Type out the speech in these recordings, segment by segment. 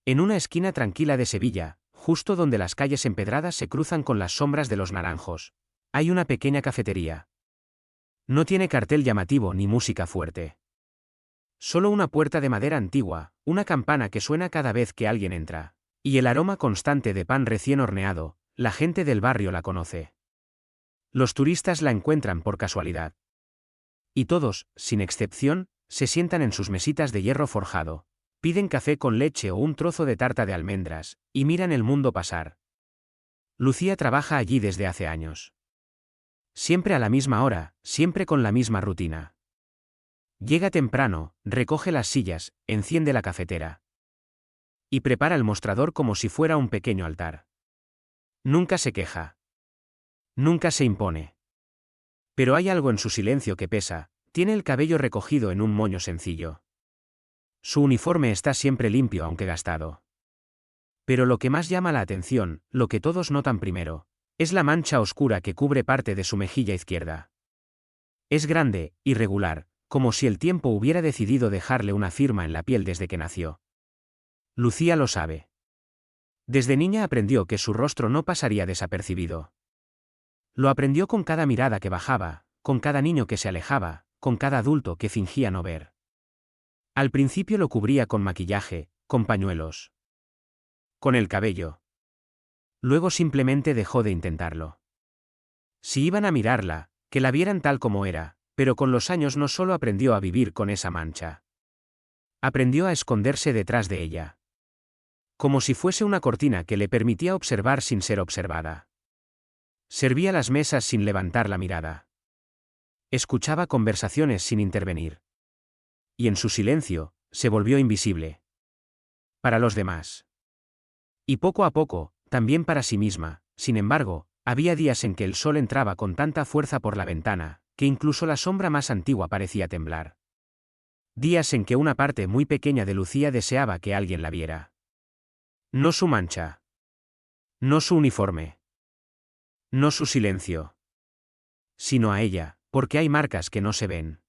En una esquina tranquila de Sevilla, justo donde las calles empedradas se cruzan con las sombras de los naranjos, hay una pequeña cafetería. No tiene cartel llamativo ni música fuerte. Solo una puerta de madera antigua, una campana que suena cada vez que alguien entra, y el aroma constante de pan recién horneado. La gente del barrio la conoce. Los turistas la encuentran por casualidad. Y todos, sin excepción, se sientan en sus mesitas de hierro forjado, piden café con leche o un trozo de tarta de almendras, y miran el mundo pasar. Lucía trabaja allí desde hace años. Siempre a la misma hora, siempre con la misma rutina. Llega temprano, recoge las sillas, enciende la cafetera. Y prepara el mostrador como si fuera un pequeño altar. Nunca se queja. Nunca se impone. Pero hay algo en su silencio que pesa, tiene el cabello recogido en un moño sencillo. Su uniforme está siempre limpio aunque gastado. Pero lo que más llama la atención, lo que todos notan primero, es la mancha oscura que cubre parte de su mejilla izquierda. Es grande, irregular, como si el tiempo hubiera decidido dejarle una firma en la piel desde que nació. Lucía lo sabe. Desde niña aprendió que su rostro no pasaría desapercibido. Lo aprendió con cada mirada que bajaba, con cada niño que se alejaba, con cada adulto que fingía no ver. Al principio lo cubría con maquillaje, con pañuelos. Con el cabello. Luego simplemente dejó de intentarlo. Si iban a mirarla, que la vieran tal como era, pero con los años no solo aprendió a vivir con esa mancha. Aprendió a esconderse detrás de ella. Como si fuese una cortina que le permitía observar sin ser observada. Servía las mesas sin levantar la mirada. Escuchaba conversaciones sin intervenir. Y en su silencio, se volvió invisible. Para los demás. Y poco a poco, también para sí misma, sin embargo, había días en que el sol entraba con tanta fuerza por la ventana, que incluso la sombra más antigua parecía temblar. Días en que una parte muy pequeña de Lucía deseaba que alguien la viera. No su mancha. No su uniforme. No su silencio. Sino a ella, porque hay marcas que no se ven.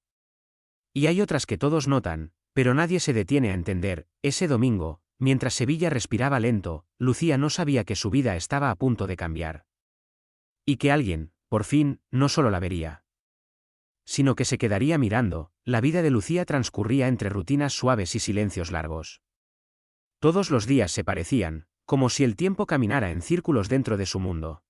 Y hay otras que todos notan, pero nadie se detiene a entender. Ese domingo, mientras Sevilla respiraba lento, Lucía no sabía que su vida estaba a punto de cambiar. Y que alguien, por fin, no solo la vería, sino que se quedaría mirando. La vida de Lucía transcurría entre rutinas suaves y silencios largos. Todos los días se parecían, como si el tiempo caminara en círculos dentro de su mundo.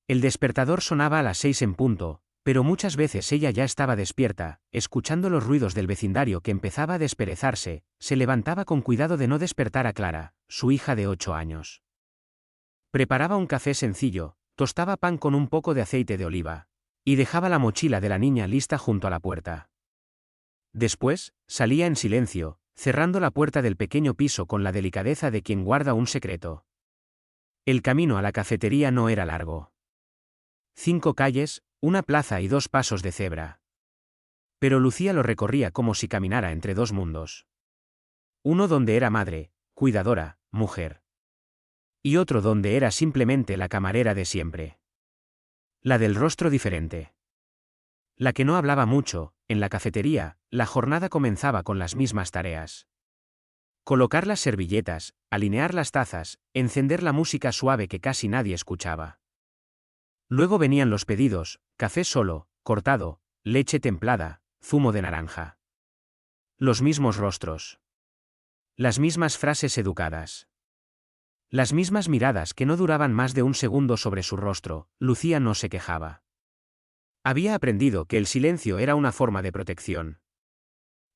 El despertador sonaba a las 6 en punto, pero muchas veces ella ya estaba despierta, escuchando los ruidos del vecindario que empezaba a desperezarse. Se levantaba con cuidado de no despertar a Clara, su hija de 8 años. Preparaba un café sencillo, tostaba pan con un poco de aceite de oliva, y dejaba la mochila de la niña lista junto a la puerta. Después, salía en silencio, cerrando la puerta del pequeño piso con la delicadeza de quien guarda un secreto. El camino a la cafetería no era largo. 5 calles, una plaza y 2 pasos de cebra. Pero Lucía lo recorría como si caminara entre 2 mundos. Uno donde era madre, cuidadora, mujer. Y otro donde era simplemente la camarera de siempre. La del rostro diferente. La que no hablaba mucho. En la cafetería, la jornada comenzaba con las mismas tareas. Colocar las servilletas, alinear las tazas, encender la música suave que casi nadie escuchaba. Luego venían los pedidos: café solo, cortado, leche templada, zumo de naranja. Los mismos rostros. Las mismas frases educadas. Las mismas miradas que no duraban más de un segundo sobre su rostro. Lucía no se quejaba. Había aprendido que el silencio era una forma de protección.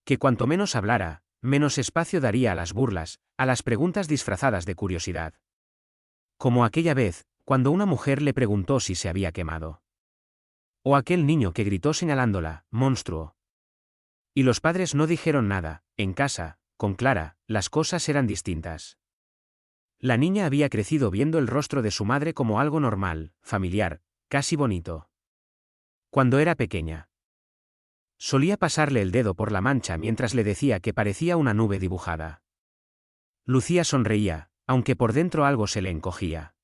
Que cuanto menos hablara, menos espacio daría a las burlas, a las preguntas disfrazadas de curiosidad. Como aquella vez, cuando una mujer le preguntó si se había quemado. O aquel niño que gritó señalándola: monstruo. Y los padres no dijeron nada. En casa, con Clara, las cosas eran distintas. La niña había crecido viendo el rostro de su madre como algo normal, familiar, casi bonito. Cuando era pequeña, solía pasarle el dedo por la mancha mientras le decía que parecía una nube dibujada. Lucía sonreía, aunque por dentro algo se le encogía.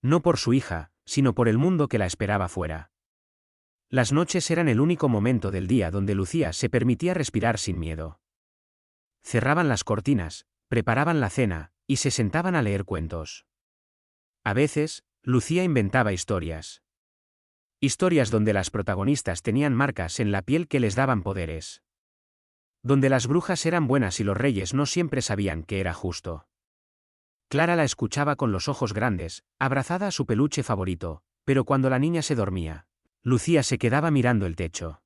No por su hija, sino por el mundo que la esperaba fuera. Las noches eran el único momento del día donde Lucía se permitía respirar sin miedo. Cerraban las cortinas, preparaban la cena, y se sentaban a leer cuentos. A veces, Lucía inventaba historias. Historias donde las protagonistas tenían marcas en la piel que les daban poderes. Donde las brujas eran buenas y los reyes no siempre sabían que era justo. Clara la escuchaba con los ojos grandes, abrazada a su peluche favorito, pero cuando la niña se dormía, Lucía se quedaba mirando el techo.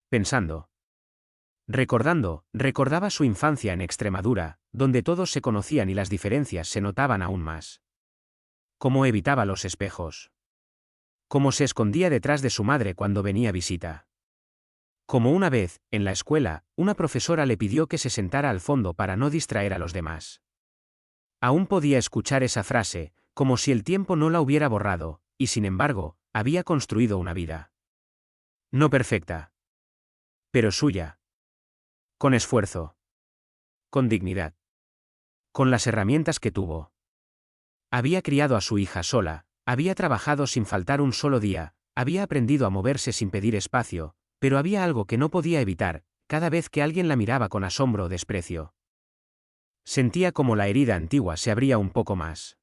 Pensando. Recordaba su infancia en Extremadura, donde todos se conocían y las diferencias se notaban aún más. Cómo evitaba los espejos. Cómo se escondía detrás de su madre cuando venía a visita. Como una vez, en la escuela, una profesora le pidió que se sentara al fondo para no distraer a los demás. Aún podía escuchar esa frase, como si el tiempo no la hubiera borrado, y sin embargo, había construido una vida. No perfecta. Pero suya. Con esfuerzo. Con dignidad. Con las herramientas que tuvo. Había criado a su hija sola, había trabajado sin faltar un solo día, había aprendido a moverse sin pedir espacio, pero había algo que no podía evitar, cada vez que alguien la miraba con asombro o desprecio. Sentía como la herida antigua se abría un poco más.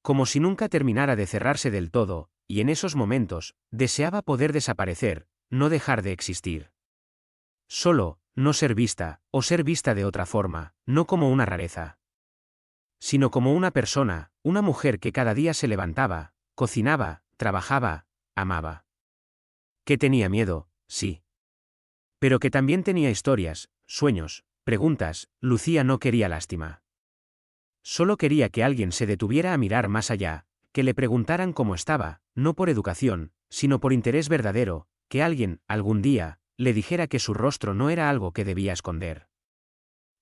Como si nunca terminara de cerrarse del todo, y en esos momentos, deseaba poder desaparecer, no dejar de existir. Solo, no ser vista, o ser vista de otra forma, no como una rareza. Sino como una persona, una mujer que cada día se levantaba, cocinaba, trabajaba, amaba. Que tenía miedo, sí. Pero que también tenía historias, sueños, preguntas. Lucía no quería lástima. Solo quería que alguien se detuviera a mirar más allá, que le preguntaran cómo estaba, no por educación, sino por interés verdadero, que alguien, algún día, le dijera que su rostro no era algo que debía esconder.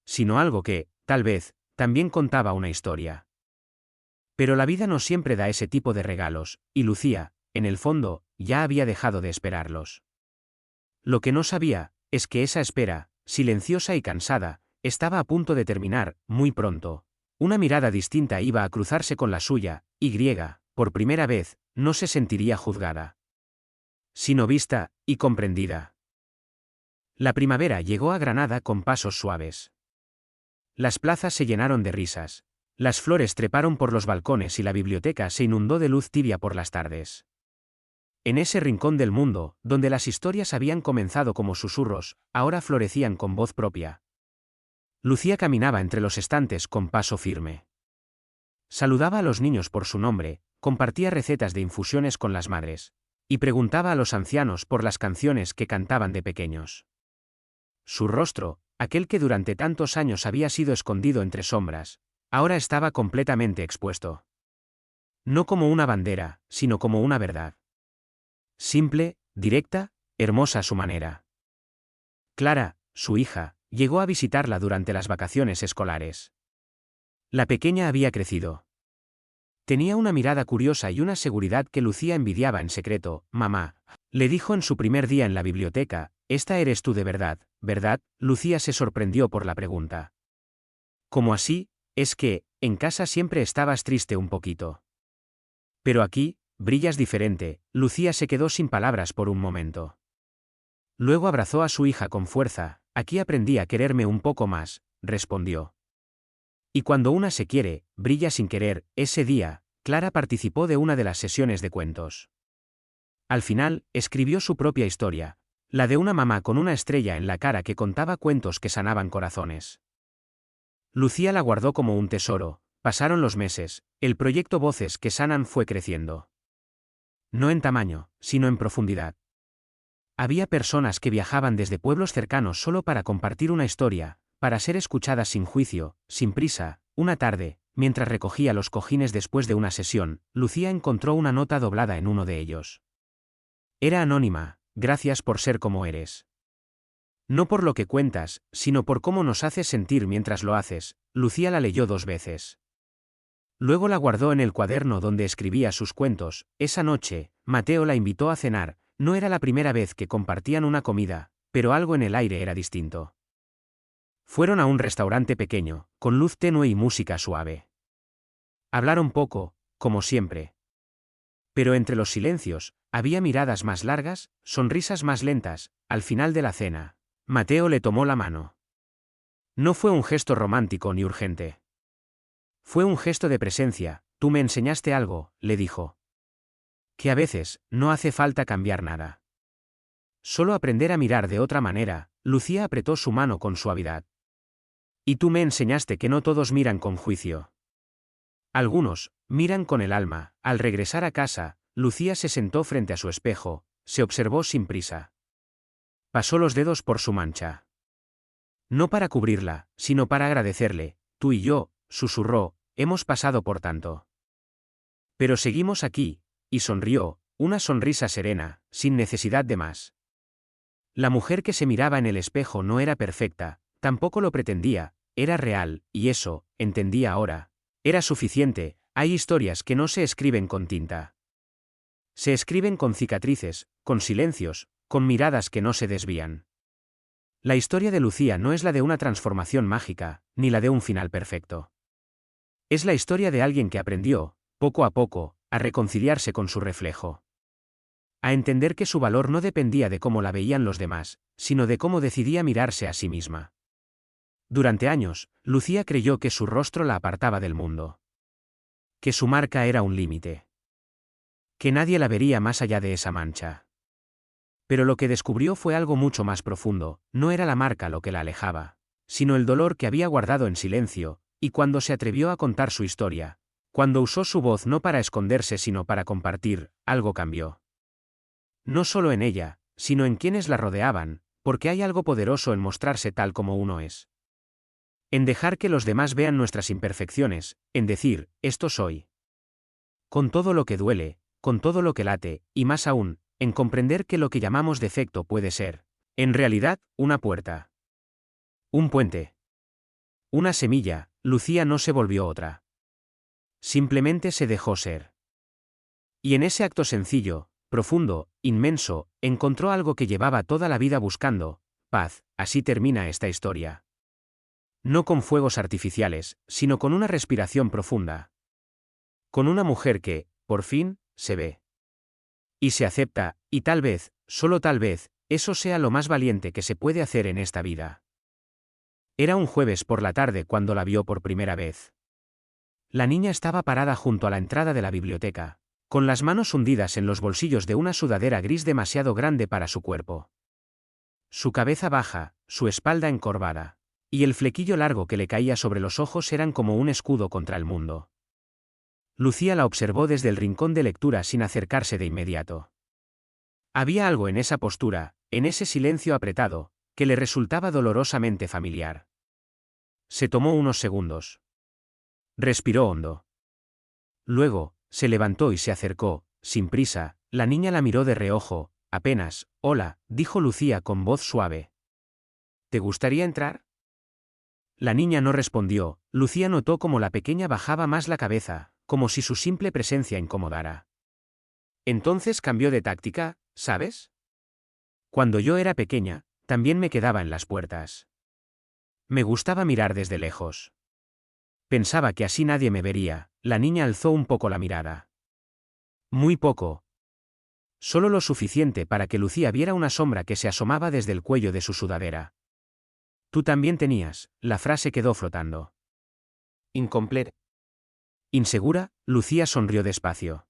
Sino algo que, tal vez, también contaba una historia. Pero la vida no siempre da ese tipo de regalos, y Lucía, en el fondo, ya había dejado de esperarlos. Lo que no sabía, es que esa espera, silenciosa y cansada, estaba a punto de terminar, muy pronto. Una mirada distinta iba a cruzarse con la suya, y, por primera vez, no se sentiría juzgada, sino vista, y comprendida. La primavera llegó a Granada con pasos suaves. Las plazas se llenaron de risas. Las flores treparon por los balcones y la biblioteca se inundó de luz tibia por las tardes. En ese rincón del mundo, donde las historias habían comenzado como susurros, ahora florecían con voz propia. Lucía caminaba entre los estantes con paso firme. Saludaba a los niños por su nombre, compartía recetas de infusiones con las madres, y preguntaba a los ancianos por las canciones que cantaban de pequeños. Su rostro, aquel que durante tantos años había sido escondido entre sombras, ahora estaba completamente expuesto. No como una bandera, sino como una verdad. Simple, directa, hermosa a su manera. Clara, su hija, llegó a visitarla durante las vacaciones escolares. La pequeña había crecido. Tenía una mirada curiosa y una seguridad que Lucía envidiaba en secreto. «Mamá», le dijo en su primer día en la biblioteca, «¿esta eres tú de verdad, verdad?» Lucía se sorprendió por la pregunta. «¿Cómo así? Es que, en casa siempre estabas triste un poquito. Pero aquí, brillas diferente». Lucía se quedó sin palabras por un momento. Luego abrazó a su hija con fuerza. «Aquí aprendí a quererme un poco más», respondió. Y cuando una se quiere, brilla sin querer. Ese día, Clara participó de una de las sesiones de cuentos. Al final, escribió su propia historia, la de una mamá con una estrella en la cara que contaba cuentos que sanaban corazones. Lucía la guardó como un tesoro. Pasaron los meses, el proyecto Voces que Sanan fue creciendo. No en tamaño, sino en profundidad. Había personas que viajaban desde pueblos cercanos solo para compartir una historia, para ser escuchadas sin juicio, sin prisa. Una tarde, mientras recogía los cojines después de una sesión, Lucía encontró una nota doblada en uno de ellos. Era anónima: «Gracias por ser como eres. No por lo que cuentas, sino por cómo nos haces sentir mientras lo haces». Lucía la leyó 2 veces. Luego la guardó en el cuaderno donde escribía sus cuentos. Esa noche, Mateo la invitó a cenar. No era la primera vez que compartían una comida, pero algo en el aire era distinto. Fueron a un restaurante pequeño, con luz tenue y música suave. Hablaron poco, como siempre. Pero entre los silencios, había miradas más largas, sonrisas más lentas. Al final de la cena, Mateo le tomó la mano. No fue un gesto romántico ni urgente. Fue un gesto de presencia. Tú me enseñaste algo, le dijo. Que a veces, no hace falta cambiar nada. Solo aprender a mirar de otra manera. Lucía apretó su mano con suavidad. Y tú me enseñaste que no todos miran con juicio. Algunos, miran con el alma. Al regresar a casa, Lucía se sentó frente a su espejo, se observó sin prisa. Pasó los dedos por su mancha. No para cubrirla, sino para agradecerle. Tú y yo, susurró, hemos pasado por tanto. Pero seguimos aquí, y sonrió, una sonrisa serena, sin necesidad de más. La mujer que se miraba en el espejo no era perfecta, tampoco lo pretendía, era real, y eso, entendía ahora, era suficiente. Hay historias que no se escriben con tinta. Se escriben con cicatrices, con silencios, con miradas que no se desvían. La historia de Lucía no es la de una transformación mágica, ni la de un final perfecto. Es la historia de alguien que aprendió, poco a poco, a reconciliarse con su reflejo. A entender que su valor no dependía de cómo la veían los demás, sino de cómo decidía mirarse a sí misma. Durante años, Lucía creyó que su rostro la apartaba del mundo. Que su marca era un límite. Que nadie la vería más allá de esa mancha. Pero lo que descubrió fue algo mucho más profundo. No era la marca lo que la alejaba, sino el dolor que había guardado en silencio, y cuando se atrevió a contar su historia, cuando usó su voz no para esconderse sino para compartir, algo cambió. No solo en ella, sino en quienes la rodeaban, porque hay algo poderoso en mostrarse tal como uno es. En dejar que los demás vean nuestras imperfecciones, en decir, esto soy. Con todo lo que duele, con todo lo que late, y más aún, en comprender que lo que llamamos defecto puede ser, en realidad, una puerta. Un puente. Una semilla. Lucía no se volvió otra. Simplemente se dejó ser. Y en ese acto sencillo, profundo, inmenso, encontró algo que llevaba toda la vida buscando, paz. Así termina esta historia. No con fuegos artificiales, sino con una respiración profunda. Con una mujer que, por fin, se ve. Y se acepta, y tal vez, solo tal vez, eso sea lo más valiente que se puede hacer en esta vida. Era un jueves por la tarde cuando la vio por primera vez. La niña estaba parada junto a la entrada de la biblioteca, con las manos hundidas en los bolsillos de una sudadera gris demasiado grande para su cuerpo. Su cabeza baja, su espalda encorvada, y el flequillo largo que le caía sobre los ojos eran como un escudo contra el mundo. Lucía la observó desde el rincón de lectura sin acercarse de inmediato. Había algo en esa postura, en ese silencio apretado, que le resultaba dolorosamente familiar. Se tomó unos segundos. Respiró hondo. Luego, se levantó y se acercó, sin prisa. La niña la miró de reojo, apenas. Hola, dijo Lucía con voz suave. ¿Te gustaría entrar? La niña no respondió. Lucía notó cómo la pequeña bajaba más la cabeza, como si su simple presencia incomodara. Entonces cambió de táctica, ¿sabes? Cuando yo era pequeña, también me quedaba en las puertas. Me gustaba mirar desde lejos. Pensaba que así nadie me vería. La niña alzó un poco la mirada. Muy poco. Solo lo suficiente para que Lucía viera una sombra que se asomaba desde el cuello de su sudadera. Tú también tenías. La frase quedó flotando. Incompleta. Insegura, Lucía sonrió despacio.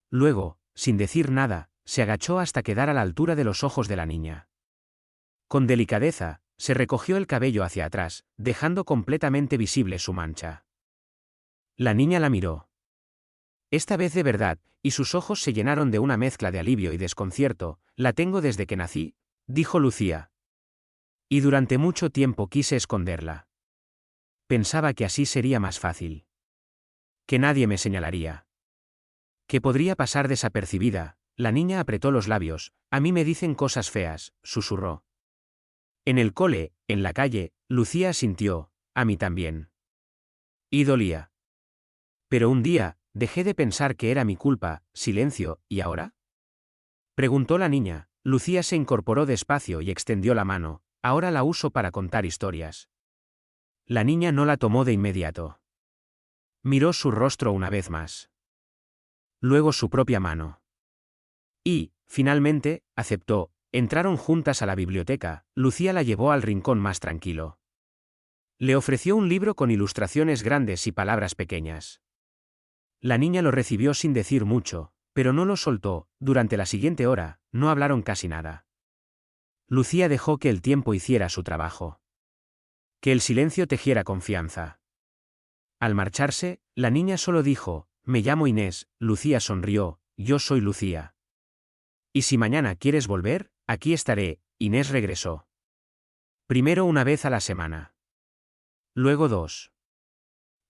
Luego, sin decir nada, se agachó hasta quedar a la altura de los ojos de la niña. Con delicadeza, se recogió el cabello hacia atrás, dejando completamente visible su mancha. La niña la miró. Esta vez de verdad, y sus ojos se llenaron de una mezcla de alivio y desconcierto. La tengo desde que nací, dijo Lucía. Y durante mucho tiempo quise esconderla. Pensaba que así sería más fácil. Que nadie me señalaría. Que podría pasar desapercibida. La niña apretó los labios. A mí me dicen cosas feas, susurró. En el cole, en la calle, Lucía asintió, a mí también. Y dolía. Pero un día, dejé de pensar que era mi culpa. Silencio. ¿Y ahora? Preguntó la niña. Lucía se incorporó despacio y extendió la mano. Ahora la uso para contar historias. La niña no la tomó de inmediato. Miró su rostro una vez más. Luego su propia mano. Y, finalmente, aceptó. Entraron juntas a la biblioteca. Lucía la llevó al rincón más tranquilo. Le ofreció un libro con ilustraciones grandes y palabras pequeñas. La niña lo recibió sin decir mucho, pero no lo soltó. Durante la siguiente hora, no hablaron casi nada. Lucía dejó que el tiempo hiciera su trabajo. Que el silencio tejiera confianza. Al marcharse, la niña solo dijo: «Me llamo Inés». Lucía sonrió: «Yo soy Lucía. Y si mañana quieres volver, aquí estaré». Inés regresó. Primero una vez a la semana. Luego 2.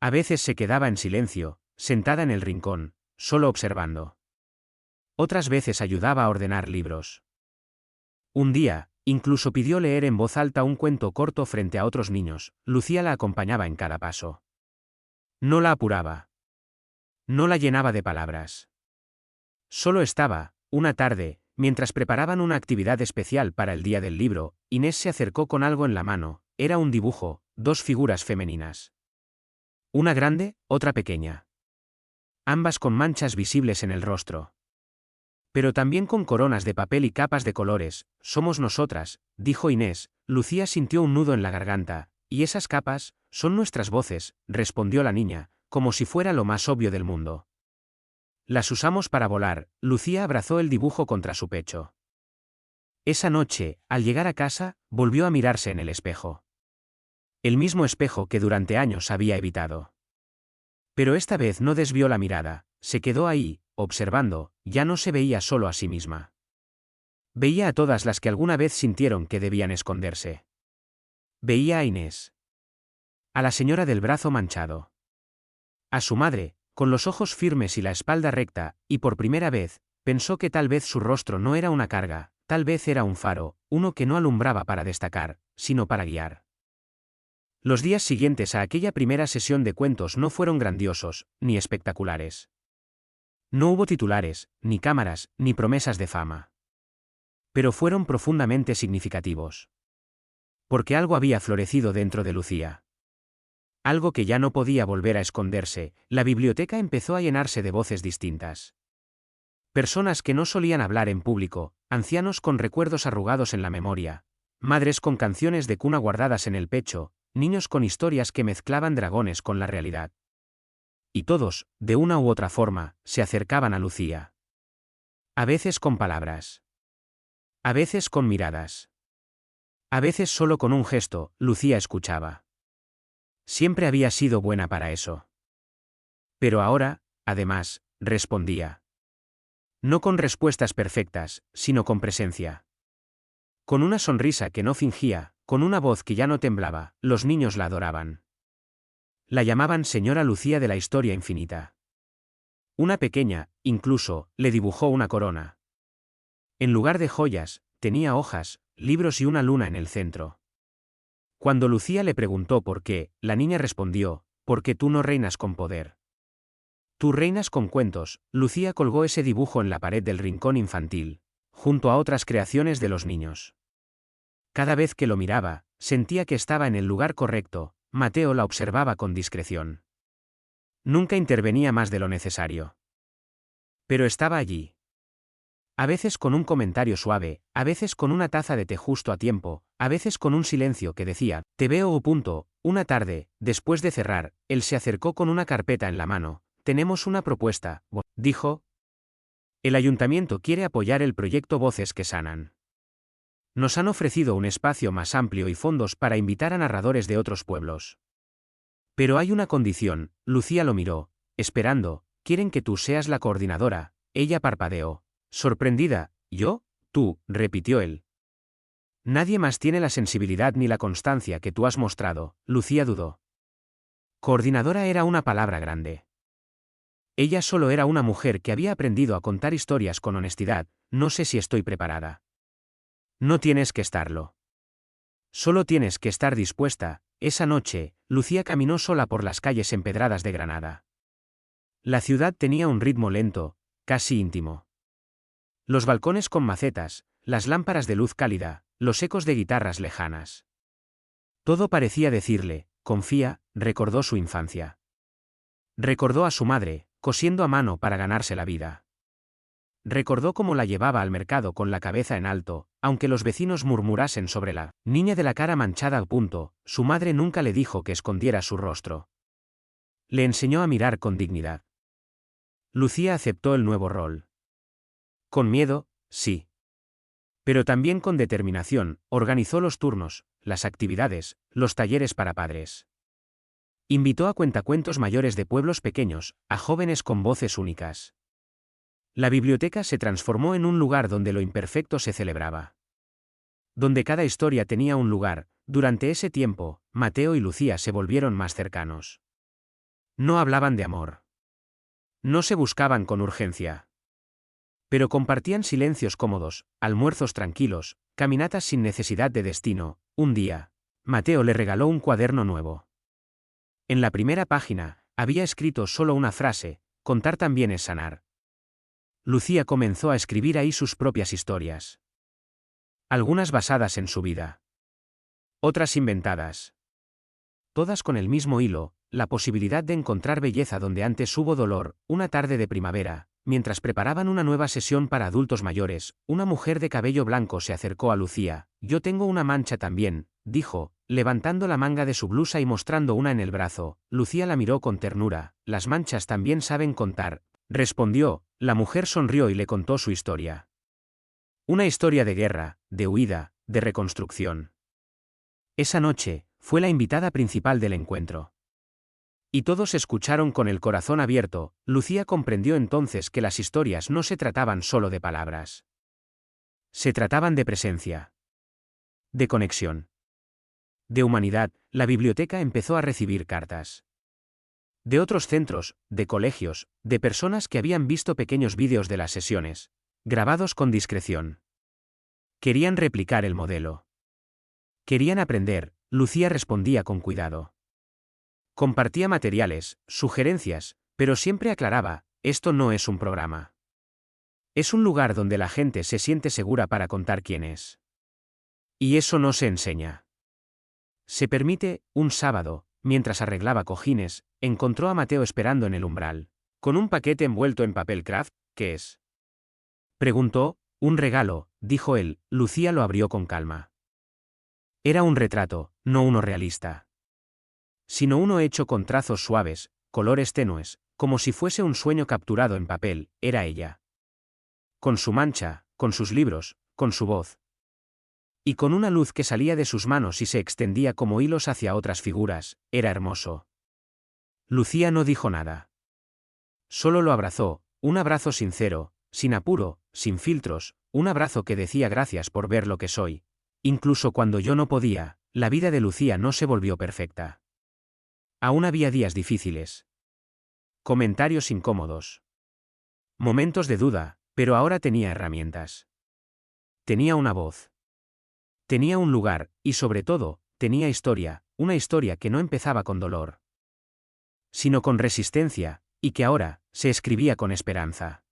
A veces se quedaba en silencio, sentada en el rincón, solo observando. Otras veces ayudaba a ordenar libros. Un día, incluso pidió leer en voz alta un cuento corto frente a otros niños. Lucía la acompañaba en cada paso. No la apuraba. No la llenaba de palabras. Solo estaba. Una tarde, mientras preparaban una actividad especial para el día del libro, Inés se acercó con algo en la mano. Era un dibujo, 2 figuras femeninas. Una grande, otra pequeña. Ambas con manchas visibles en el rostro. Pero también con coronas de papel y capas de colores. «Somos nosotras», dijo Inés. Lucía sintió un nudo en la garganta. «¿Y esas capas? Son nuestras voces», respondió la niña, como si fuera lo más obvio del mundo. «Las usamos para volar». Lucía abrazó el dibujo contra su pecho. Esa noche, al llegar a casa, volvió a mirarse en el espejo. El mismo espejo que durante años había evitado. Pero esta vez no desvió la mirada, se quedó ahí, observando. Ya no se veía solo a sí misma. Veía a todas las que alguna vez sintieron que debían esconderse. Veía a Inés. A la señora del brazo manchado. A su madre, con los ojos firmes y la espalda recta, y por primera vez, pensó que tal vez su rostro no era una carga, tal vez era un faro, uno que no alumbraba para destacar, sino para guiar. Los días siguientes a aquella primera sesión de cuentos no fueron grandiosos, ni espectaculares. No hubo titulares, ni cámaras, ni promesas de fama. Pero fueron profundamente significativos. Porque algo había florecido dentro de Lucía. Algo que ya no podía volver a esconderse. La biblioteca empezó a llenarse de voces distintas. Personas que no solían hablar en público, ancianos con recuerdos arrugados en la memoria, madres con canciones de cuna guardadas en el pecho, niños con historias que mezclaban dragones con la realidad. Y todos, de una u otra forma, se acercaban a Lucía. A veces con palabras. A veces con miradas. A veces solo con un gesto. Lucía escuchaba. Siempre había sido buena para eso. Pero ahora, además, respondía. No con respuestas perfectas, sino con presencia. Con una sonrisa que no fingía, con una voz que ya no temblaba. Los niños la adoraban. La llamaban Señora Lucía de la Historia Infinita. Una pequeña, incluso, le dibujó una corona. En lugar de joyas, tenía hojas, libros y una luna en el centro. Cuando Lucía le preguntó por qué, la niña respondió: «Porque tú no reinas con poder. Tú reinas con cuentos». Lucía colgó ese dibujo en la pared del rincón infantil, junto a otras creaciones de los niños. Cada vez que lo miraba, sentía que estaba en el lugar correcto. Mateo la observaba con discreción. Nunca intervenía más de lo necesario. Pero estaba allí. A veces con un comentario suave, a veces con una taza de té justo a tiempo, a veces con un silencio que decía: «Te veo o punto». Una tarde, después de cerrar, él se acercó con una carpeta en la mano. «Tenemos una propuesta», dijo. «El ayuntamiento quiere apoyar el proyecto Voces que Sanan. Nos han ofrecido un espacio más amplio y fondos para invitar a narradores de otros pueblos. Pero hay una condición». Lucía lo miró, esperando. «Quieren que tú seas la coordinadora». Ella parpadeó. Sorprendida. «¿Yo? Tú», repitió él. «Nadie más tiene la sensibilidad ni la constancia que tú has mostrado». Lucía dudó. Coordinadora era una palabra grande. Ella solo era una mujer que había aprendido a contar historias con honestidad. «No sé si estoy preparada». «No tienes que estarlo. Solo tienes que estar dispuesta». Esa noche, Lucía caminó sola por las calles empedradas de Granada. La ciudad tenía un ritmo lento, casi íntimo. Los balcones con macetas, las lámparas de luz cálida, los ecos de guitarras lejanas. Todo parecía decirle: «Confía». Recordó su infancia. Recordó a su madre, cosiendo a mano para ganarse la vida. Recordó cómo la llevaba al mercado con la cabeza en alto, aunque los vecinos murmurasen sobre la niña de la cara manchada al punto, su madre nunca le dijo que escondiera su rostro. Le enseñó a mirar con dignidad. Lucía aceptó el nuevo rol. Con miedo, sí. Pero también con determinación, organizó los turnos, las actividades, los talleres para padres. Invitó a cuentacuentos mayores de pueblos pequeños, a jóvenes con voces únicas. La biblioteca se transformó en un lugar donde lo imperfecto se celebraba. Donde cada historia tenía un lugar. Durante ese tiempo, Mateo y Lucía se volvieron más cercanos. No hablaban de amor. No se buscaban con urgencia. Pero compartían silencios cómodos, almuerzos tranquilos, caminatas sin necesidad de destino. Un día, Mateo le regaló un cuaderno nuevo. En la primera página, había escrito solo una frase: contar también es sanar. Lucía comenzó a escribir ahí sus propias historias. Algunas basadas en su vida. Otras inventadas. Todas con el mismo hilo, la posibilidad de encontrar belleza donde antes hubo dolor. Una tarde de primavera, mientras preparaban una nueva sesión para adultos mayores, una mujer de cabello blanco se acercó a Lucía. Yo tengo una mancha también, dijo, levantando la manga de su blusa y mostrando una en el brazo. Lucía la miró con ternura. Las manchas también saben contar, respondió. La mujer sonrió y le contó su historia. Una historia de guerra, de huida, de reconstrucción. Esa noche, fue la invitada principal del encuentro. Y todos escucharon con el corazón abierto. Lucía comprendió entonces que las historias no se trataban solo de palabras. Se trataban de presencia. De conexión. De humanidad. La biblioteca empezó a recibir cartas. De otros centros, de colegios, de personas que habían visto pequeños vídeos de las sesiones, grabados con discreción. Querían replicar el modelo. Querían aprender. Lucía respondía con cuidado. Compartía materiales, sugerencias, pero siempre aclaraba: esto no es un programa. Es un lugar donde la gente se siente segura para contar quién es. Y eso no se enseña. Se permite. Un sábado, mientras arreglaba cojines, encontró a Mateo esperando en el umbral. Con un paquete envuelto en papel craft. ¿Qué es?, preguntó. Un regalo, dijo él. Lucía lo abrió con calma. Era un retrato, no uno realista. Sino uno hecho con trazos suaves, colores tenues, como si fuese un sueño capturado en papel. Era ella. Con su mancha, con sus libros, con su voz. Y con una luz que salía de sus manos y se extendía como hilos hacia otras figuras. Era hermoso. Lucía no dijo nada. Solo lo abrazó, un abrazo sincero, sin apuro, sin filtros, un abrazo que decía: gracias por ver lo que soy. Incluso cuando yo no podía, la vida de Lucía no se volvió perfecta. Aún había días difíciles. Comentarios incómodos. Momentos de duda, pero ahora tenía herramientas. Tenía una voz. Tenía un lugar, y sobre todo, tenía historia, una historia que no empezaba con dolor, sino con resistencia, y que ahora, se escribía con esperanza.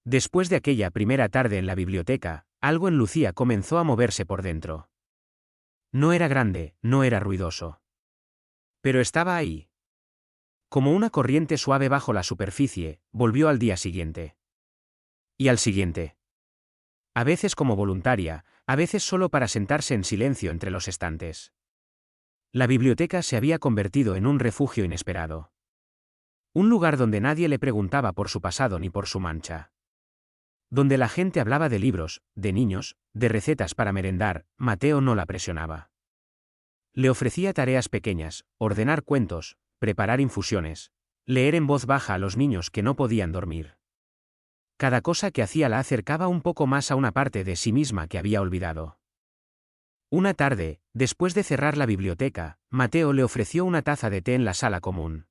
Después de aquella primera tarde en la biblioteca, algo en Lucía comenzó a moverse por dentro. No era grande, no era ruidoso. Pero estaba ahí. Como una corriente suave bajo la superficie. Volvió al día siguiente. Y al siguiente. A veces como voluntaria, a veces solo para sentarse en silencio entre los estantes. La biblioteca se había convertido en un refugio inesperado. Un lugar donde nadie le preguntaba por su pasado ni por su mancha. Donde la gente hablaba de libros, de niños, de recetas para merendar. Mateo no la presionaba. Le ofrecía tareas pequeñas: ordenar cuentos, preparar infusiones, leer en voz baja a los niños que no podían dormir. Cada cosa que hacía la acercaba un poco más a una parte de sí misma que había olvidado. Una tarde, después de cerrar la biblioteca, Mateo le ofreció una taza de té en la sala común.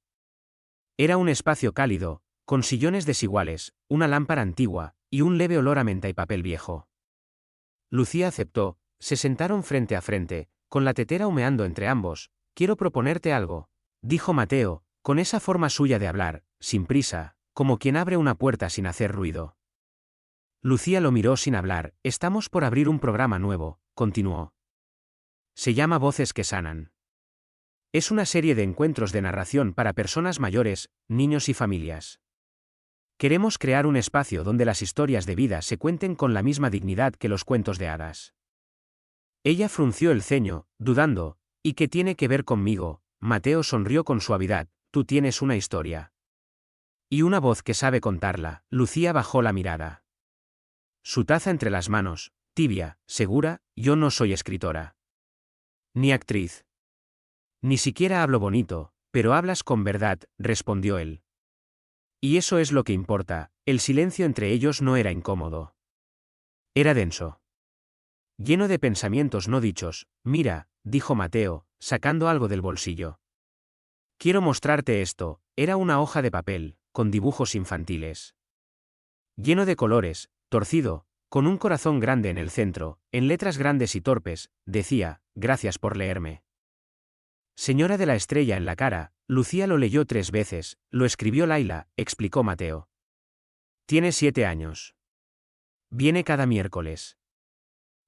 Era un espacio cálido, con sillones desiguales, una lámpara antigua, y un leve olor a menta y papel viejo. Lucía aceptó. Se sentaron frente a frente, con la tetera humeando entre ambos. Quiero proponerte algo, dijo Mateo, con esa forma suya de hablar, sin prisa, como quien abre una puerta sin hacer ruido. Lucía lo miró sin hablar. Estamos por abrir un programa nuevo, continuó. Se llama Voces que Sanan. Es una serie de encuentros de narración para personas mayores, niños y familias. Queremos crear un espacio donde las historias de vida se cuenten con la misma dignidad que los cuentos de hadas. Ella frunció el ceño, dudando. ¿Y qué tiene que ver conmigo? Mateo sonrió con suavidad. Tú tienes una historia. Y una voz que sabe contarla. Lucía bajó la mirada. Su taza entre las manos, tibia, segura. Yo no soy escritora. Ni actriz. Ni siquiera hablo bonito, pero hablas con verdad, respondió él. Y eso es lo que importa. El silencio entre ellos no era incómodo. Era denso. Lleno de pensamientos no dichos. Mira, dijo Mateo, sacando algo del bolsillo. Quiero mostrarte esto. Era una hoja de papel, con dibujos infantiles. Lleno de colores, torcido, con un corazón grande en el centro, en letras grandes y torpes, decía, gracias por leerme. Señora de la estrella en la cara, Lucía lo leyó 3 veces, lo escribió Laila, explicó Mateo. Tiene 7 años. Viene cada miércoles.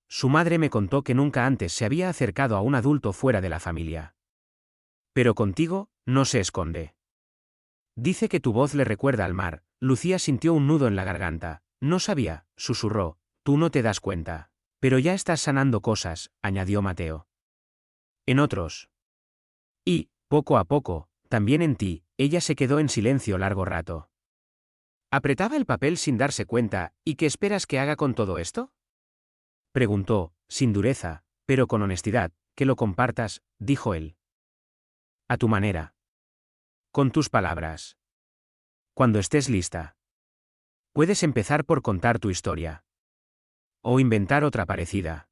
Su madre me contó que nunca antes se había acercado a un adulto fuera de la familia. Pero contigo, no se esconde. Dice que tu voz le recuerda al mar. Lucía sintió un nudo en la garganta. No sabía, susurró, tú no te das cuenta. Pero ya estás sanando cosas, añadió Mateo. En otros. Y, poco a poco, también en ti. Ella se quedó en silencio largo rato. Apretaba el papel sin darse cuenta. ¿Y qué esperas que haga con todo esto? Preguntó, sin dureza, pero con honestidad. Que lo compartas, dijo él. A tu manera. Con tus palabras. Cuando estés lista. Puedes empezar por contar tu historia. O inventar otra parecida.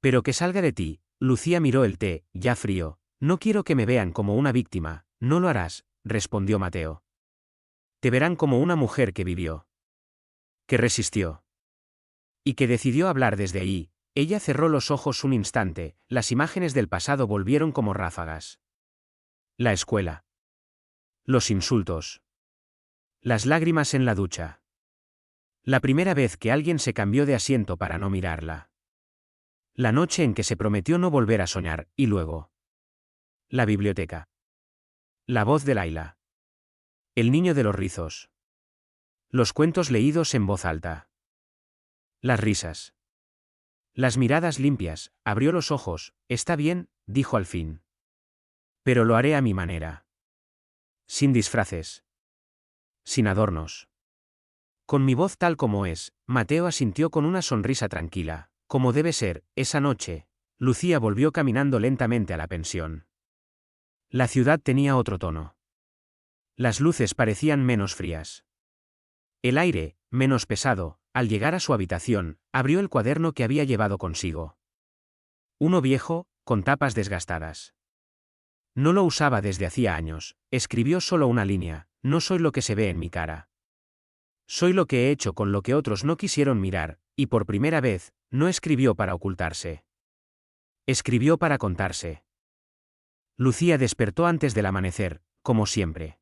Pero que salga de ti. Lucía miró el té, ya frío. No quiero que me vean como una víctima. No lo harás, respondió Mateo. Te verán como una mujer que vivió. Que resistió. Y que decidió hablar desde ahí. Ella cerró los ojos un instante. Las imágenes del pasado volvieron como ráfagas. La escuela. Los insultos. Las lágrimas en la ducha. La primera vez que alguien se cambió de asiento para no mirarla. La noche en que se prometió no volver a soñar, y luego. La biblioteca. La voz de Laila. El niño de los rizos. Los cuentos leídos en voz alta. Las risas. Las miradas limpias. Abrió los ojos. Está bien, dijo al fin. Pero lo haré a mi manera. Sin disfraces. Sin adornos. Con mi voz tal como es, Mateo asintió con una sonrisa tranquila. Como debe ser, esa noche, Lucía volvió caminando lentamente a la pensión. La ciudad tenía otro tono. Las luces parecían menos frías. El aire, menos pesado. Al llegar a su habitación, abrió el cuaderno que había llevado consigo. Uno viejo, con tapas desgastadas. No lo usaba desde hacía años. Escribió solo una línea: no soy lo que se ve en mi cara. Soy lo que he hecho con lo que otros no quisieron mirar, y por primera vez, no escribió para ocultarse. Escribió para contarse. Lucía despertó antes del amanecer, como siempre.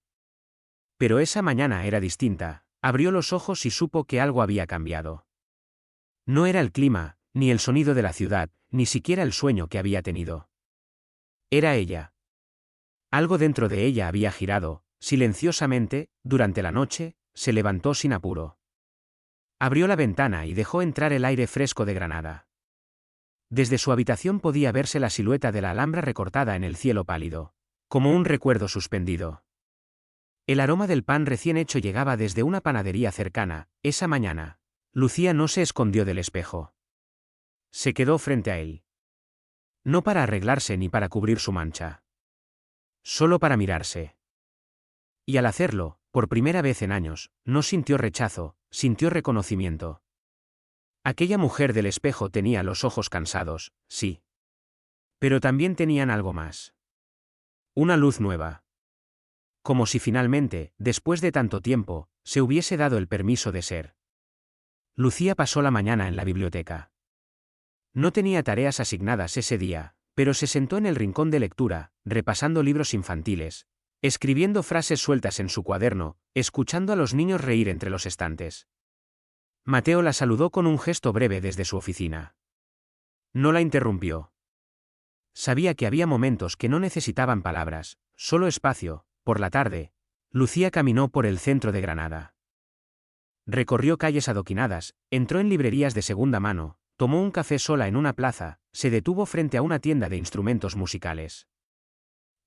Pero esa mañana era distinta. Abrió los ojos y supo que algo había cambiado. No era el clima, ni el sonido de la ciudad, ni siquiera el sueño que había tenido. Era ella. Algo dentro de ella había girado, silenciosamente, durante la noche. Se levantó sin apuro. Abrió la ventana y dejó entrar el aire fresco de Granada. Desde su habitación podía verse la silueta de la Alhambra recortada en el cielo pálido, como un recuerdo suspendido. El aroma del pan recién hecho llegaba desde una panadería cercana. Esa mañana, Lucía no se escondió del espejo. Se quedó frente a él. No para arreglarse ni para cubrir su mancha. Solo para mirarse. Y al hacerlo, por primera vez en años, no sintió rechazo, sintió reconocimiento. Aquella mujer del espejo tenía los ojos cansados, sí. Pero también tenían algo más. Una luz nueva. Como si finalmente, después de tanto tiempo, se hubiese dado el permiso de ser. Lucía pasó la mañana en la biblioteca. No tenía tareas asignadas ese día, pero se sentó en el rincón de lectura, repasando libros infantiles, escribiendo frases sueltas en su cuaderno, escuchando a los niños reír entre los estantes. Mateo la saludó con un gesto breve desde su oficina. No la interrumpió. Sabía que había momentos que no necesitaban palabras, solo espacio. Por la tarde, Lucía caminó por el centro de Granada. Recorrió calles adoquinadas, entró en librerías de segunda mano, tomó un café sola en una plaza, se detuvo frente a una tienda de instrumentos musicales.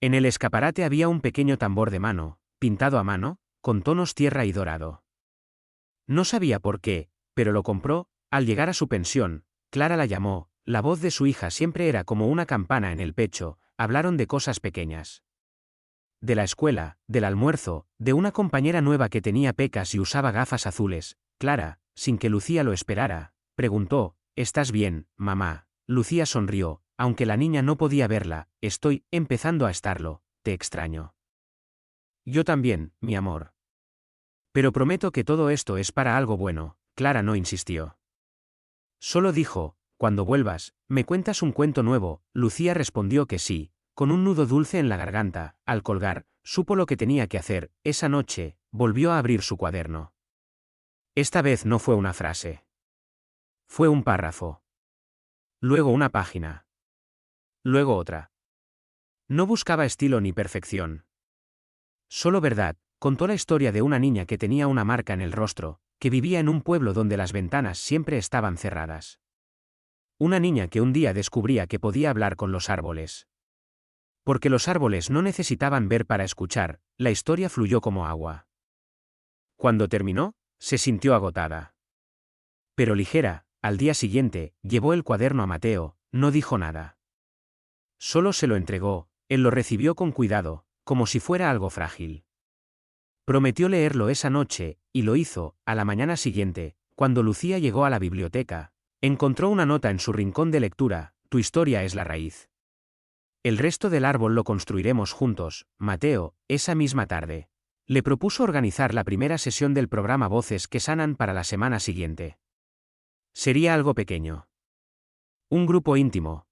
En el escaparate había un pequeño tambor de mano, pintado a mano, con tonos tierra y dorado. No sabía por qué, pero lo compró. Al llegar a su pensión, Clara la llamó, la voz de su hija siempre era como una campana en el pecho, hablaron de cosas pequeñas. De la escuela, del almuerzo, de una compañera nueva que tenía pecas y usaba gafas azules. Clara, sin que Lucía lo esperara, preguntó, ¿estás bien, mamá? Lucía sonrió, aunque la niña no podía verla, estoy empezando a estarlo, te extraño. Yo también, mi amor. Pero prometo que todo esto es para algo bueno. Clara no insistió. Solo dijo, cuando vuelvas, ¿me cuentas un cuento nuevo? Lucía respondió que sí, con un nudo dulce en la garganta. Al colgar, supo lo que tenía que hacer. Esa noche, volvió a abrir su cuaderno. Esta vez no fue una frase. Fue un párrafo. Luego una página. Luego otra. No buscaba estilo ni perfección. Solo verdad. Contó la historia de una niña que tenía una marca en el rostro, que vivía en un pueblo donde las ventanas siempre estaban cerradas. Una niña que un día descubría que podía hablar con los árboles. Porque los árboles no necesitaban ver para escuchar, la historia fluyó como agua. Cuando terminó, se sintió agotada. Pero ligera, al día siguiente, llevó el cuaderno a Mateo, no dijo nada. Solo se lo entregó, él lo recibió con cuidado, como si fuera algo frágil. Prometió leerlo esa noche, y lo hizo. A la mañana siguiente, cuando Lucía llegó a la biblioteca, encontró una nota en su rincón de lectura, tu historia es la raíz. El resto del árbol lo construiremos juntos, Mateo. Esa misma tarde. Le propuso organizar la primera sesión del programa Voces que Sanan para la semana siguiente. Sería algo pequeño. Un grupo íntimo.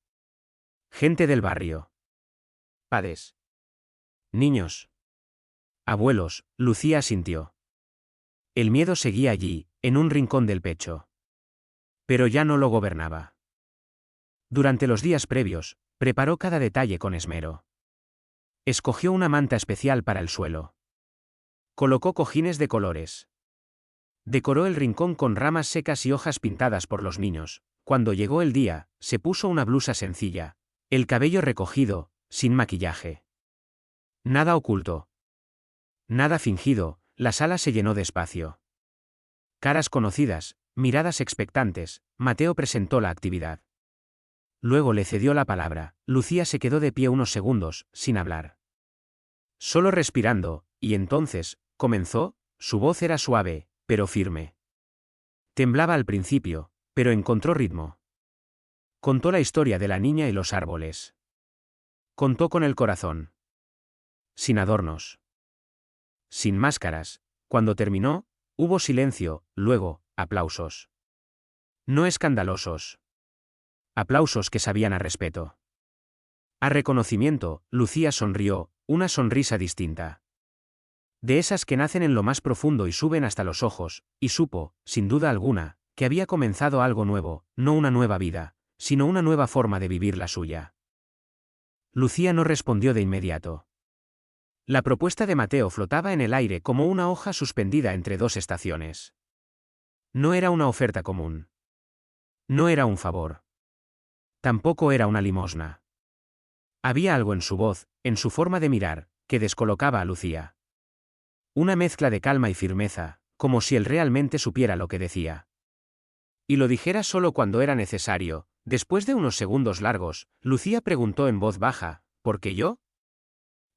Gente del barrio. Padres. Niños. Abuelos. Lucía asintió. El miedo seguía allí, en un rincón del pecho. Pero ya no lo gobernaba. Durante los días previos, preparó cada detalle con esmero. Escogió una manta especial para el suelo. Colocó cojines de colores. Decoró el rincón con ramas secas y hojas pintadas por los niños. Cuando llegó el día, se puso una blusa sencilla, el cabello recogido, sin maquillaje. Nada oculto. Nada fingido, la sala se llenó de espacio. Caras conocidas, miradas expectantes, Mateo presentó la actividad. Luego le cedió la palabra. Lucía se quedó de pie unos segundos, sin hablar. Solo respirando, y entonces, comenzó. Su voz era suave, pero firme. Temblaba al principio, pero encontró ritmo. Contó la historia de la niña y los árboles. Contó con el corazón. Sin adornos. Sin máscaras. Cuando terminó, hubo silencio, luego, aplausos. No escandalosos. Aplausos que sabían a respeto. A reconocimiento, Lucía sonrió, una sonrisa distinta. De esas que nacen en lo más profundo y suben hasta los ojos, y supo, sin duda alguna, que había comenzado algo nuevo, no una nueva vida, sino una nueva forma de vivir la suya. Lucía no respondió de inmediato. La propuesta de Mateo flotaba en el aire como una hoja suspendida entre dos estaciones. No era una oferta común. No era un favor. Tampoco era una limosna. Había algo en su voz, en su forma de mirar, que descolocaba a Lucía. Una mezcla de calma y firmeza, como si él realmente supiera lo que decía. Y lo dijera solo cuando era necesario. Después de unos segundos largos, Lucía preguntó en voz baja, ¿por qué yo?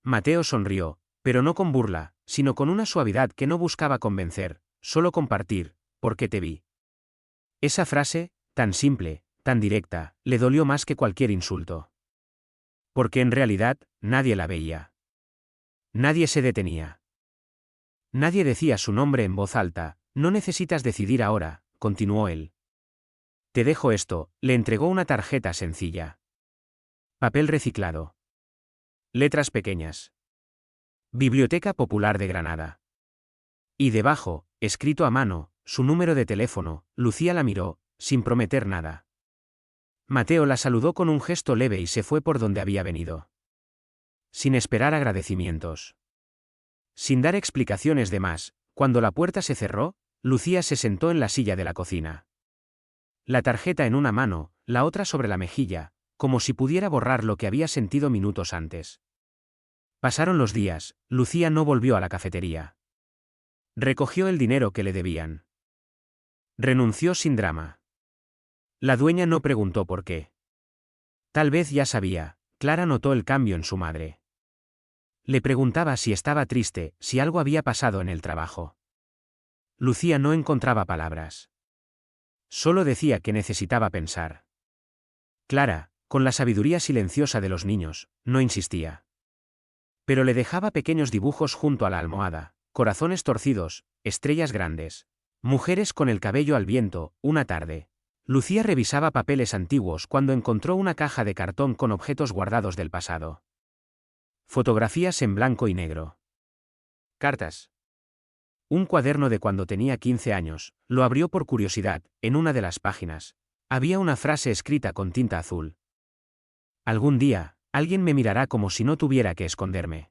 Mateo sonrió, pero no con burla, sino con una suavidad que no buscaba convencer, solo compartir, porque te vi. Esa frase, tan simple, tan directa, le dolió más que cualquier insulto. Porque en realidad, nadie la veía. Nadie se detenía. Nadie decía su nombre en voz alta. No necesitas decidir ahora, continuó él. Te dejo esto, le entregó una tarjeta sencilla. Papel reciclado. Letras pequeñas. Biblioteca Popular de Granada. Y debajo, escrito a mano, su número de teléfono. Lucía la miró, sin prometer nada. Mateo la saludó con un gesto leve y se fue por donde había venido. Sin esperar agradecimientos. Sin dar explicaciones de más, cuando la puerta se cerró, Lucía se sentó en la silla de la cocina. La tarjeta en una mano, la otra sobre la mejilla, como si pudiera borrar lo que había sentido minutos antes. Pasaron los días, Lucía no volvió a la cafetería. Recogió el dinero que le debían. Renunció sin drama. La dueña no preguntó por qué. Tal vez ya sabía, Clara notó el cambio en su madre. Le preguntaba si estaba triste, si algo había pasado en el trabajo. Lucía no encontraba palabras. Solo decía que necesitaba pensar. Clara, con la sabiduría silenciosa de los niños, no insistía. Pero le dejaba pequeños dibujos junto a la almohada, corazones torcidos, estrellas grandes, mujeres con el cabello al viento. Una tarde, Lucía revisaba papeles antiguos cuando encontró una caja de cartón con objetos guardados del pasado. Fotografías en blanco y negro. Cartas. Un cuaderno de cuando tenía 15 años, lo abrió por curiosidad. En una de las páginas había una frase escrita con tinta azul. Algún día, alguien me mirará como si no tuviera que esconderme.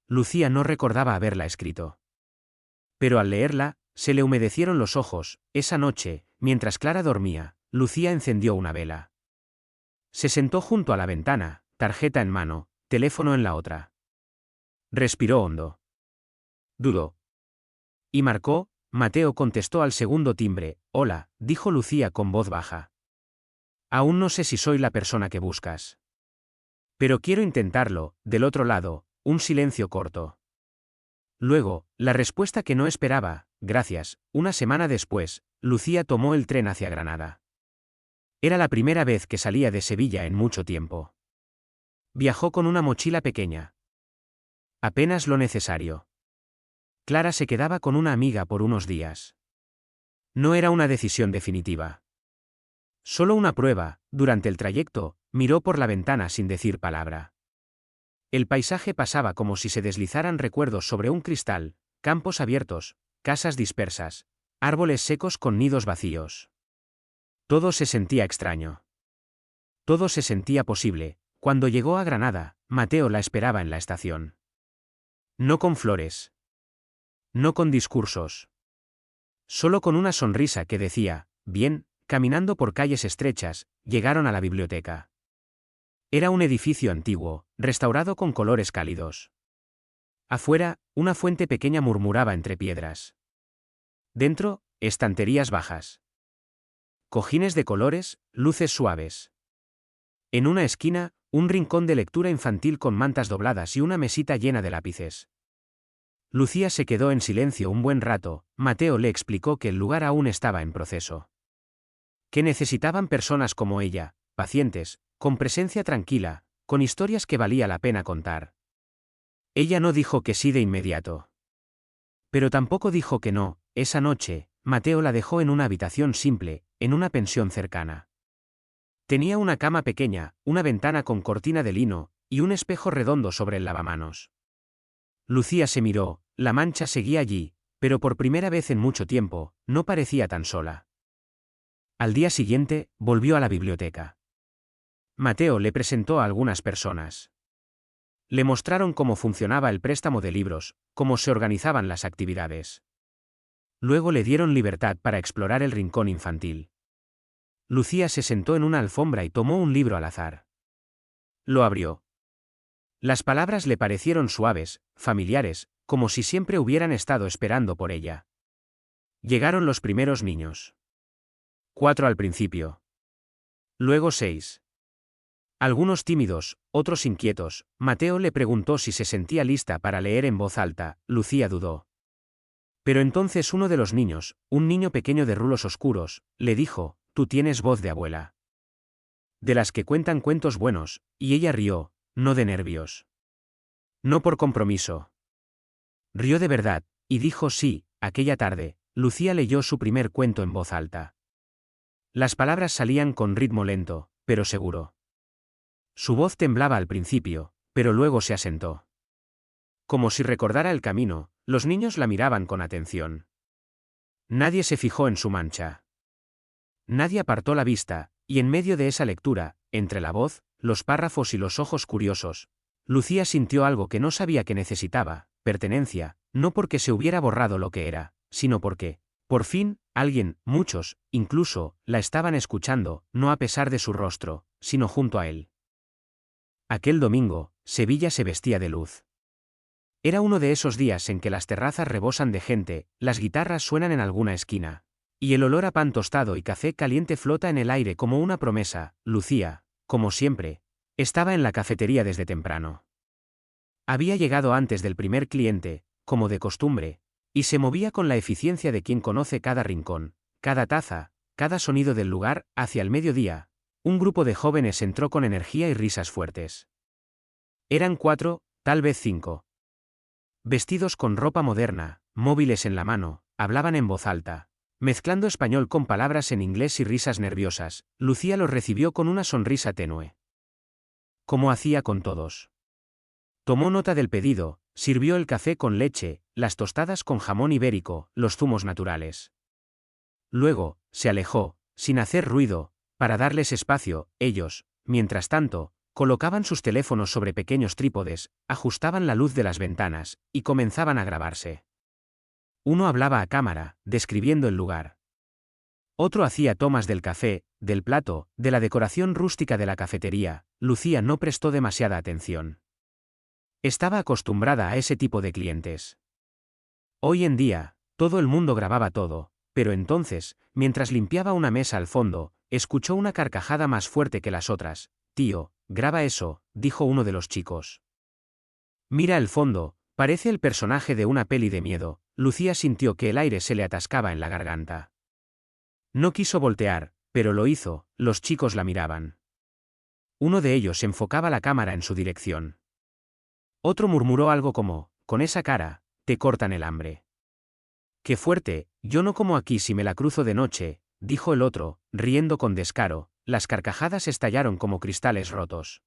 Lucía no recordaba haberla escrito. Pero al leerla, se le humedecieron los ojos. Esa noche, mientras Clara dormía, Lucía encendió una vela. Se sentó junto a la ventana, tarjeta en mano, teléfono en la otra. Respiró hondo. Dudó. Y marcó. Mateo contestó al segundo timbre. Hola, dijo Lucía con voz baja. Aún no sé si soy la persona que buscas. Pero quiero intentarlo. Del otro lado, un silencio corto. Luego, la respuesta que no esperaba, gracias. Una semana después, Lucía tomó el tren hacia Granada. Era la primera vez que salía de Sevilla en mucho tiempo. Viajó con una mochila pequeña. Apenas lo necesario. Clara se quedaba con una amiga por unos días. No era una decisión definitiva. Solo una prueba. Durante el trayecto, miró por la ventana sin decir palabra. El paisaje pasaba como si se deslizaran recuerdos sobre un cristal, campos abiertos, casas dispersas, árboles secos con nidos vacíos. Todo se sentía extraño. Todo se sentía posible. Cuando llegó a Granada, Mateo la esperaba en la estación. No con flores. No con discursos. Solo con una sonrisa que decía, bien. Caminando por calles estrechas, llegaron a la biblioteca. Era un edificio antiguo, restaurado con colores cálidos. Afuera, una fuente pequeña murmuraba entre piedras. Dentro, estanterías bajas. Cojines de colores, luces suaves. En una esquina, un rincón de lectura infantil con mantas dobladas y una mesita llena de lápices. Lucía se quedó en silencio un buen rato. Mateo le explicó que el lugar aún estaba en proceso. Que necesitaban personas como ella, pacientes, con presencia tranquila, con historias que valía la pena contar. Ella no dijo que sí de inmediato. Pero tampoco dijo que no. Esa noche, Mateo la dejó en una habitación simple, en una pensión cercana. Tenía una cama pequeña, una ventana con cortina de lino, y un espejo redondo sobre el lavamanos. Lucía se miró, la mancha seguía allí, pero por primera vez en mucho tiempo, no parecía tan sola. Al día siguiente, volvió a la biblioteca. Mateo le presentó a algunas personas. Le mostraron cómo funcionaba el préstamo de libros, cómo se organizaban las actividades. Luego le dieron libertad para explorar el rincón infantil. Lucía se sentó en una alfombra y tomó un libro al azar. Lo abrió. Las palabras le parecieron suaves, familiares, como si siempre hubieran estado esperando por ella. Llegaron los primeros niños. 4 al principio. Luego 6. Algunos tímidos, otros inquietos. Mateo le preguntó si se sentía lista para leer en voz alta. Lucía dudó. Pero entonces uno de los niños, un niño pequeño de rulos oscuros, le dijo, tú tienes voz de abuela. De las que cuentan cuentos buenos, y ella rió, no de nervios. No por compromiso. Rió de verdad, y dijo sí. Aquella tarde, Lucía leyó su primer cuento en voz alta. Las palabras salían con ritmo lento, pero seguro. Su voz temblaba al principio, pero luego se asentó. Como si recordara el camino, los niños la miraban con atención. Nadie se fijó en su mancha. Nadie apartó la vista, y en medio de esa lectura, entre la voz, los párrafos y los ojos curiosos, Lucía sintió algo que no sabía que necesitaba, pertenencia, no porque se hubiera borrado lo que era, sino porque, por fin, alguien, muchos, incluso, la estaban escuchando, no a pesar de su rostro, sino junto a él. Aquel domingo, Sevilla se vestía de luz. Era uno de esos días en que las terrazas rebosan de gente, las guitarras suenan en alguna esquina, y el olor a pan tostado y café caliente flota en el aire como una promesa. Lucía, como siempre, estaba en la cafetería desde temprano. Había llegado antes del primer cliente, como de costumbre, y se movía con la eficiencia de quien conoce cada rincón, cada taza, cada sonido del lugar. Hacia el mediodía, un grupo de jóvenes entró con energía y risas fuertes. Eran 4, tal vez 5. Vestidos con ropa moderna, móviles en la mano, hablaban en voz alta, mezclando español con palabras en inglés y risas nerviosas. Lucía los recibió con una sonrisa tenue. Como hacía con todos. Tomó nota del pedido, sirvió el café con leche, las tostadas con jamón ibérico, los zumos naturales. Luego, se alejó, sin hacer ruido, para darles espacio. Ellos, mientras tanto, colocaban sus teléfonos sobre pequeños trípodes, ajustaban la luz de las ventanas, y comenzaban a grabarse. Uno hablaba a cámara, describiendo el lugar. Otro hacía tomas del café, del plato, de la decoración rústica de la cafetería. Lucía no prestó demasiada atención. Estaba acostumbrada a ese tipo de clientes. Hoy en día, todo el mundo grababa todo, pero entonces, mientras limpiaba una mesa al fondo, escuchó una carcajada más fuerte que las otras. «Tío, graba eso», dijo uno de los chicos. «Mira el fondo, parece el personaje de una peli de miedo». Lucía sintió que el aire se le atascaba en la garganta. No quiso voltear, pero lo hizo. Los chicos la miraban. Uno de ellos enfocaba la cámara en su dirección. Otro murmuró algo como, «Con esa cara, te cortan el hambre». «Qué fuerte, yo no como aquí si me la cruzo de noche», dijo el otro, riendo con descaro. Las carcajadas estallaron como cristales rotos.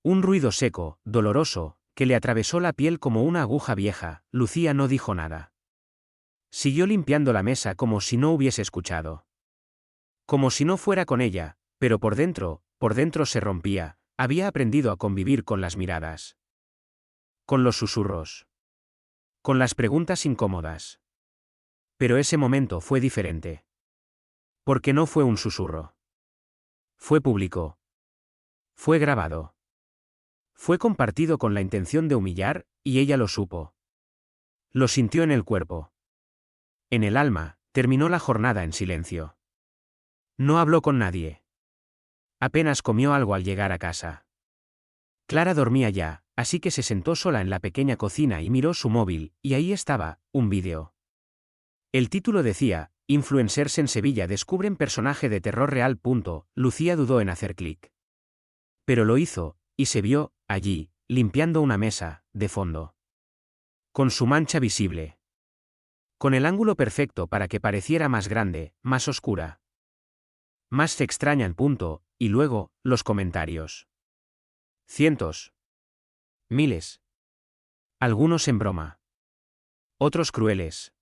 Un ruido seco, doloroso, que le atravesó la piel como una aguja vieja. Lucía no dijo nada. Siguió limpiando la mesa como si no hubiese escuchado. Como si no fuera con ella, pero por dentro se rompía. Había aprendido a convivir con las miradas. Con los susurros. Con las preguntas incómodas. Pero ese momento fue diferente. Porque no fue un susurro. Fue público. Fue grabado. Fue compartido con la intención de humillar, y ella lo supo. Lo sintió en el cuerpo. En el alma. Terminó la jornada en silencio. No habló con nadie. Apenas comió algo al llegar a casa. Clara dormía ya, así que se sentó sola en la pequeña cocina y miró su móvil, y ahí estaba, un vídeo. El título decía, «Influencers en Sevilla descubren personaje de terror real». Lucía dudó en hacer clic. Pero lo hizo, y se vio, allí, limpiando una mesa, de fondo. Con su mancha visible. Con el ángulo perfecto para que pareciera más grande, más oscura. Más extraña. Y luego, los comentarios. Cientos. Miles. Algunos en broma. Otros crueles.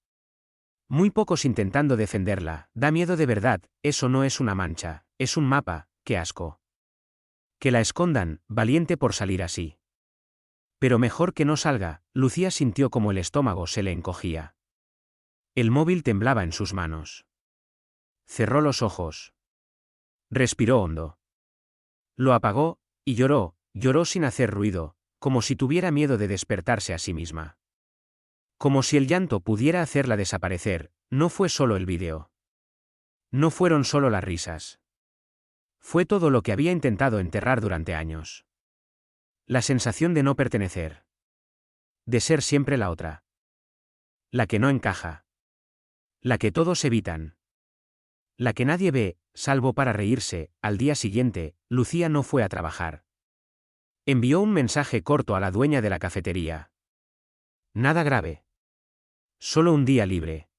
Muy pocos intentando defenderla. «Da miedo de verdad, eso no es una mancha, es un mapa, qué asco». Que la escondan, valiente por salir así. Pero mejor que no salga. Lucía sintió como el estómago se le encogía. El móvil temblaba en sus manos. Cerró los ojos. Respiró hondo. Lo apagó, y lloró sin hacer ruido, como si tuviera miedo de despertarse a sí misma. Como si el llanto pudiera hacerla desaparecer. No fue solo el vídeo. No fueron solo las risas. Fue todo lo que había intentado enterrar durante años. La sensación de no pertenecer. De ser siempre la otra. La que no encaja. La que todos evitan. La que nadie ve, salvo para reírse. Al día siguiente, Lucía no fue a trabajar. Envió un mensaje corto a la dueña de la cafetería. Nada grave. Solo un día libre.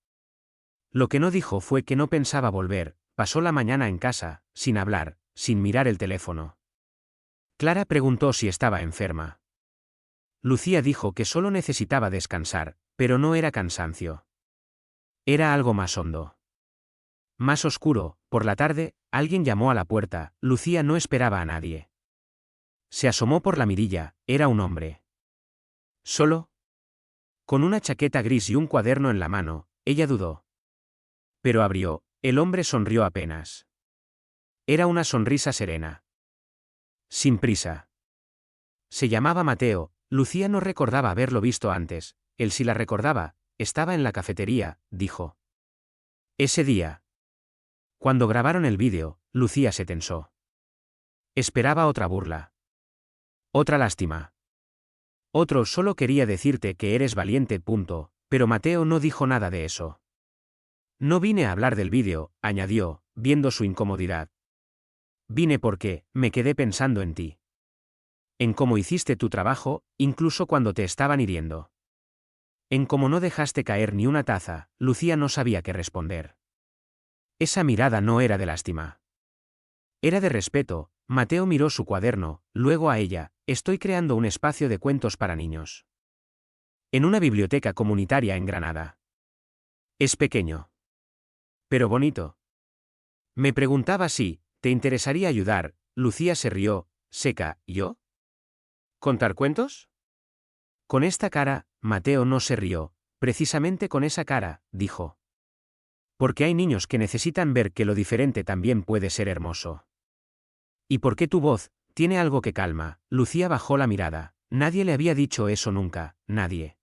Lo que no dijo fue que no pensaba volver. Pasó la mañana en casa, sin hablar, sin mirar el teléfono. Clara preguntó si estaba enferma. Lucía dijo que solo necesitaba descansar, pero no era cansancio. Era algo más hondo. Más oscuro. Por la tarde, alguien llamó a la puerta. Lucía no esperaba a nadie. Se asomó por la mirilla. Era un hombre. Solo. Con una chaqueta gris y un cuaderno en la mano, Ella dudó. Pero abrió. El hombre sonrió apenas. Era una sonrisa serena. Sin prisa. Se llamaba Mateo. Lucía no recordaba haberlo visto antes. Él sí la recordaba. Estaba en la cafetería, dijo. Ese día. Cuando grabaron el vídeo, Lucía se tensó. Esperaba otra burla. Otra lástima. Otro solo quería decirte que eres valiente, punto, pero Mateo no dijo nada de eso. No vine a hablar del vídeo, añadió, viendo su incomodidad. Vine porque, me quedé pensando en ti. En cómo hiciste tu trabajo, incluso cuando te estaban hiriendo. En cómo no dejaste caer ni una taza. Lucía no sabía qué responder. Esa mirada no era de lástima. Era de respeto. Mateo miró su cuaderno, luego a ella. Estoy creando un espacio de cuentos para niños. En una biblioteca comunitaria en Granada. Es pequeño. Pero bonito. Me preguntaba si, ¿te interesaría ayudar? Lucía se rió, seca. ¿Yo? ¿Contar cuentos? Con esta cara, Mateo no se rió. Precisamente con esa cara, dijo. Porque hay niños que necesitan ver que lo diferente también puede ser hermoso. ¿Y por qué tu voz tiene algo que calma? Lucía bajó la mirada. Nadie le había dicho eso nunca, nadie.